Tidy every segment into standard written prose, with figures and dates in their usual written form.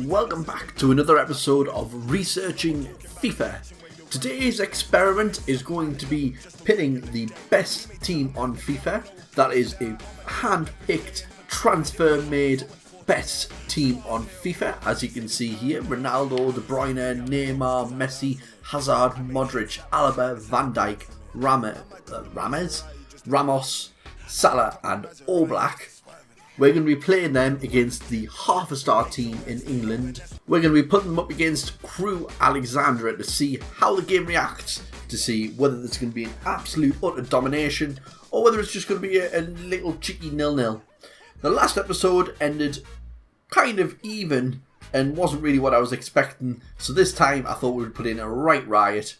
Welcome back to another episode of Researching FIFA. Today's experiment is going to be pitting the best team on FIFA. That is a hand-picked, transfer-made best team on FIFA. As you can see here, Ronaldo, De Bruyne, Neymar, Messi, Hazard, Modric, Alaba, Van Dijk, Ramos, Salah and Oblak. We're going to be playing them against the half-a-star team in England. We're going to be putting them up against Crew Alexandra to see how the game reacts, to see whether there's going to be an absolute utter domination or whether it's just going to be a little cheeky 0-0. The last episode ended kind of even and wasn't really what I was expecting, so this time I thought we would put in a right riot.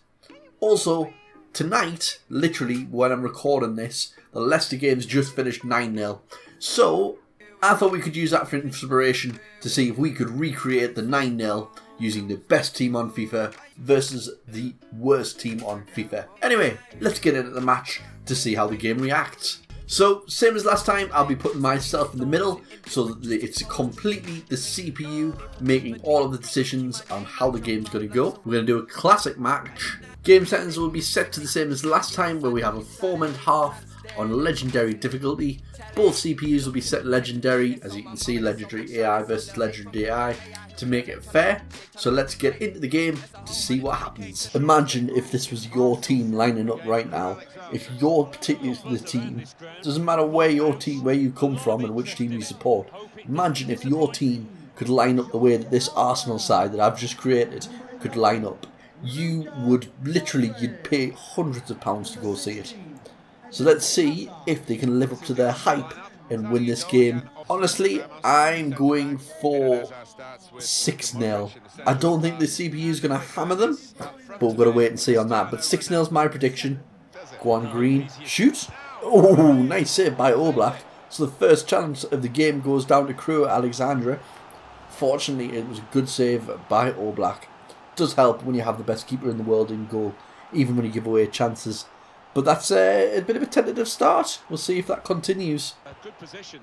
Also, tonight, literally when I'm recording this, the Leicester game's just finished 9-0. So, I thought we could use that for inspiration to see if we could recreate the 9-0 using the best team on FIFA versus the worst team on FIFA. Anyway, let's get into the match to see how the game reacts. So, same as last time, I'll be putting myself in the middle so that it's completely the CPU making all of the decisions on how the game's going to go. We're going to do a classic match. Game settings will be set to the same as last time, where we have a 4-man half on legendary difficulty. Both CPUs will be set legendary, as you can see, legendary AI versus legendary AI, to make it fair. So let's get into the game to see what happens. Imagine if this was your team lining up right now. If your particular team, doesn't matter where you come from and which team you support, imagine if your team could line up the way that this Arsenal side that I've just created could line up. You would literally, you'd pay hundreds of pounds to go see it. So let's see if they can live up to their hype and win this game. Honestly, I'm going for 6-0. I don't think the CPU is going to hammer them, but we've got to wait and see on that. But 6-0 is my prediction. Go on, Green. Shoot. Oh, nice save by Oblak. So the first challenge of the game goes down to Crew Alexandra. Fortunately, it was a good save by Oblak. It does help when you have the best keeper in the world in goal, even when you give away chances. But that's a bit of a tentative start. We'll see if that continues.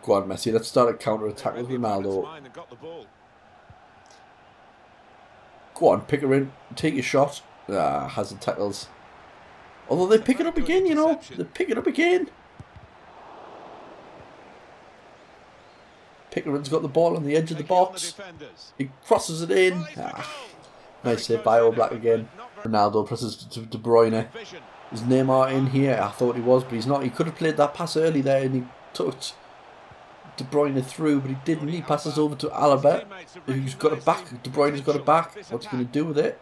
Go on, Messi. Let's start a counter-attack with Ronaldo. Go on, pick her in. Take your shot. Hazard tackles. Although they pick it up again, you know. They pick it up again. Pickerin's got the ball on the edge of the box. He crosses it in. Nice save by Oblak again. Ronaldo presses to De Bruyne. Is Neymar in here? I thought he was, but he's not. He could have played that pass early there and he took De Bruyne through, but he didn't. He passes over to Alaba, who's got it back. De Bruyne's got it back. What's he going to do with it?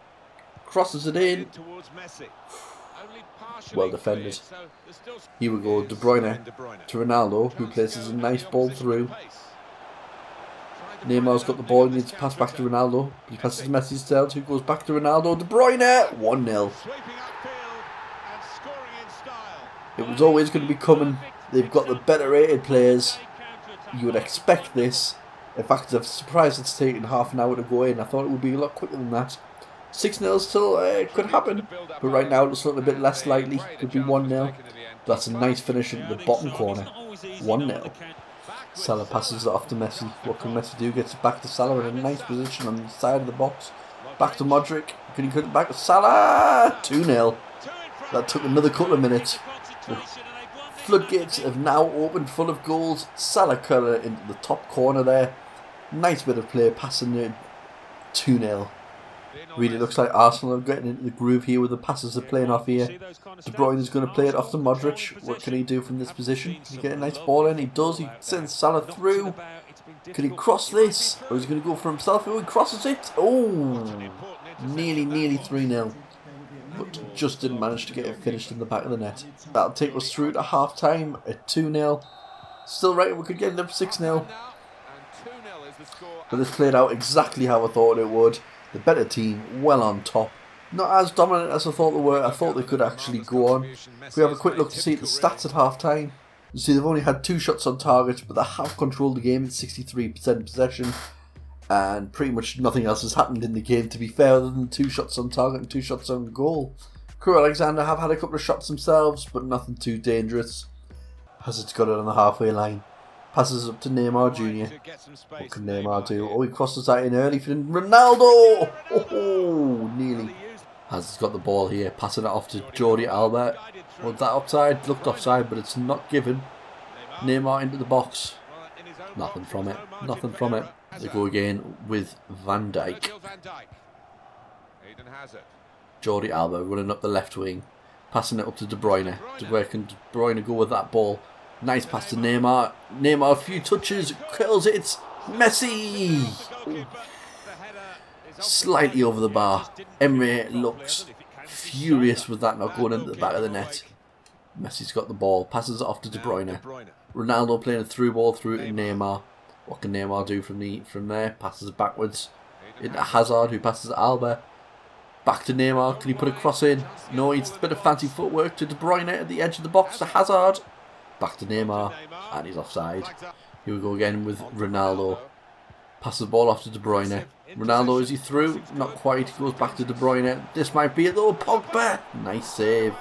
Crosses it in. Well defended. Here we go. De Bruyne to Ronaldo, who places a nice ball through. Neymar's got the ball. He needs to pass back to Ronaldo. He passes to Messi instead, who goes back to Ronaldo. De Bruyne! 1-0. It was always going to be coming. They've got the better rated players. You would expect this. In fact, I'm surprised it's taken half an hour to go in. I thought it would be a lot quicker than that. 6-0 still could happen. But right now it's looking a bit less likely. Could be 1-0. That's a nice finish into the bottom corner. 1-0. Salah passes it off to Messi. What can Messi do? Gets it back to Salah in a nice position on the side of the box. Back to Modric. Can he cut it back to Salah? 2-0. That took another couple of minutes. The floodgates have now opened full of goals. Salah cut it into the top corner there. Nice bit of play, passing it 2-0. Really looks like Arsenal are getting into the groove here with the passes they're playing off here. De Bruyne is going to play it off to Modric. What can he do from this position? Can he get a nice ball in? He does. He sends Salah through. Can he cross this? Or is he going to go for himself? Oh, he crosses it. Oh, nearly 3-0. But just didn't manage to get it finished in the back of the net. That'll take us through to half time at 2-0. Still right, we could get it up 6-0. But this played out exactly how I thought it would. The better team, well on top. Not as dominant as I thought they were. I thought they could actually go on. If we have a quick look to see the stats at half time, you see they've only had 2 shots on target, but they have controlled the game at 63% possession. And pretty much nothing else has happened in the game, to be fair, other than 2 shots on target and 2 shots on goal. Crew Alexander have had a couple of shots themselves, but nothing too dangerous. Hazard's got it on the halfway line. Passes up to Neymar Jr. What can Neymar do? Oh, he crosses that in early for Ronaldo. Oh, nearly. Has got the ball here, passing it off to Jordi Alba. Was that offside? Looked offside, but it's not given. Neymar into the box. Nothing from it. Nothing from it. They go again with Van Dijk. Jordi Alba running up the left wing, passing it up to De Bruyne. Where can De Bruyne go with that ball? Nice pass to Neymar. Neymar, a few touches, curls it. It's Messi. Slightly over the bar. Emre looks furious with that not going into the back of the net. Messi's got the ball, passes it off to De Bruyne. Ronaldo playing a through ball through to Neymar. What can Neymar do from there? Passes it backwards into Hazard, who passes to Alba. Back to Neymar. Can he put a cross in? No, it's a bit of fancy footwork to De Bruyne at the edge of the box to Hazard. Back to Neymar, and he's offside. Here we go again with Ronaldo. Passes the ball off to De Bruyne. Ronaldo, is he through? Not quite. He goes back to De Bruyne. This might be it though. Pogba. Nice save.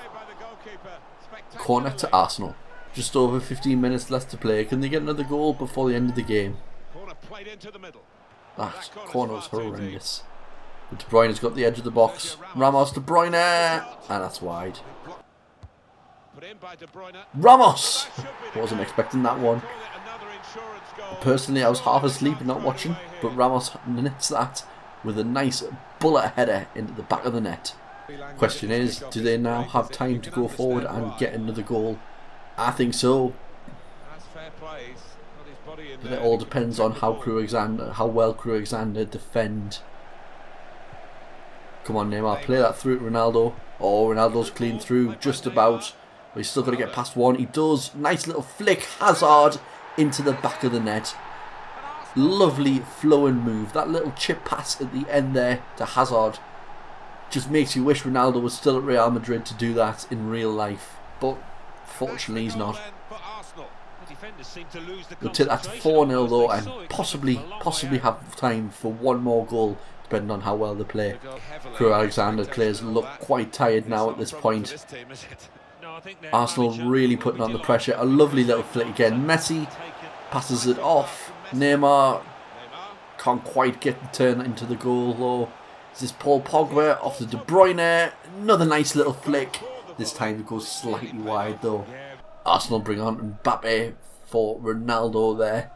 Corner to Arsenal. Just over 15 minutes left to play. Can they get another goal before the end of the game? That corner was horrendous. But De Bruyne's got the edge of the box. Ramos, De Bruyne, and that's wide. Ramos! Wasn't expecting that one. Personally, I was half asleep and not watching, but Ramos nets that with a nice bullet header into the back of the net. Question is, do they now have time to go forward and get another goal? I think so. But it all depends on how well Crew Alexander defend. Come on, Neymar, play that through to Ronaldo. Oh, Ronaldo's clean through, just about. But he's still got to get past one. He does. Nice little flick. Hazard into the back of the net. Lovely flowing move. That little chip pass at the end there to Hazard just makes you wish Ronaldo was still at Real Madrid to do that in real life. But fortunately he's not. We'll take that to 4-0 though, and possibly have time for one more goal, depending on how well they play. Crew Alexander players look quite tired now at this point. Arsenal really putting on the pressure. A lovely little flick again. Messi passes it off. Neymar can't quite get the turn into the goal though. Is this Paul Pogba off to De Bruyne? Another nice little flick. This time it goes slightly wide though. Arsenal bring on Mbappe for Ronaldo there,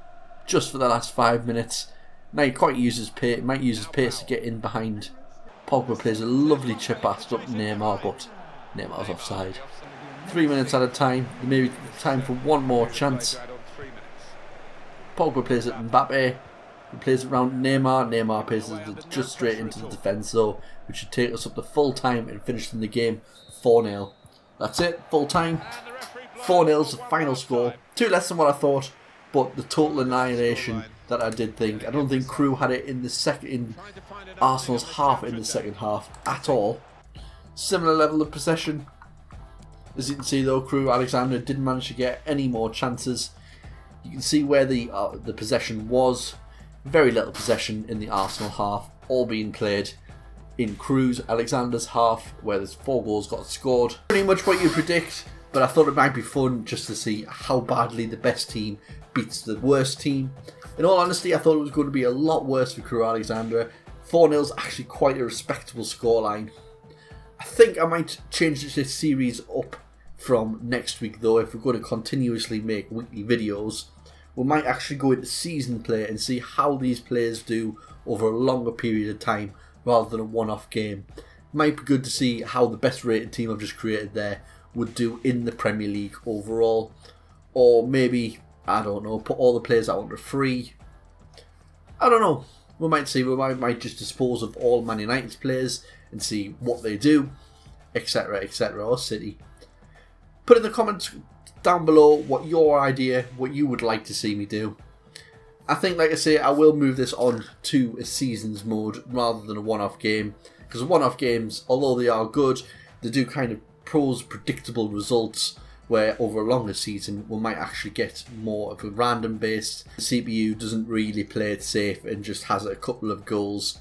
just for the last 5 minutes. Now he might use his pace to get in behind. Pogba plays a lovely chip pass up Neymar, but Neymar's offside. 3 minutes at a time. Maybe time for one more chance. Pogba plays it Mbappe. He plays it around Neymar. Neymar plays it just straight into the defence though, which should take us up to full time and finishing the game 4-0. That's it, full time. 4-0 is the final score. 2 less than what I thought, but the total annihilation that I did think. I don't think Crew had it in Arsenal's half in the second half at all. Similar level of possession. As you can see though, Crew Alexander didn't manage to get any more chances. You can see where the possession was. Very little possession in the Arsenal half, all being played in Crew Alexander's half, where there's 4 goals got scored. Pretty much what you predict, but I thought it might be fun just to see how badly the best team beats the worst team. In all honesty, I thought it was going to be a lot worse for Crew Alexander. 4-0 is actually quite a respectable scoreline. I think I might change this series up from next week though. If we're going to continuously make weekly videos, we might actually go into season play and see how these players do over a longer period of time rather than a one-off game. It might be good to see how the best rated team I've just created there would do in the Premier League overall. Or maybe, I don't know, put all the players out under free. I don't know. We might see. We might just dispose of all Man United's players and see what they do, etc, etc, or City. Put in the comments down below what your idea, what you would like to see me do. I think, like I say, I will move this on to a seasons mode rather than a one-off game. Because one-off games, although they are good, they do kind of pose predictable results, where over a longer season we might actually get more of a random based. The CPU doesn't really play it safe and just has a couple of goals.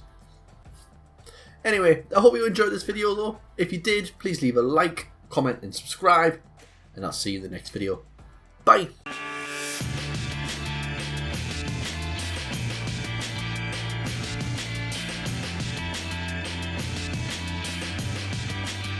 Anyway, I hope you enjoyed this video though. If you did, please leave a like, comment and subscribe, and I'll see you in the next video. Bye!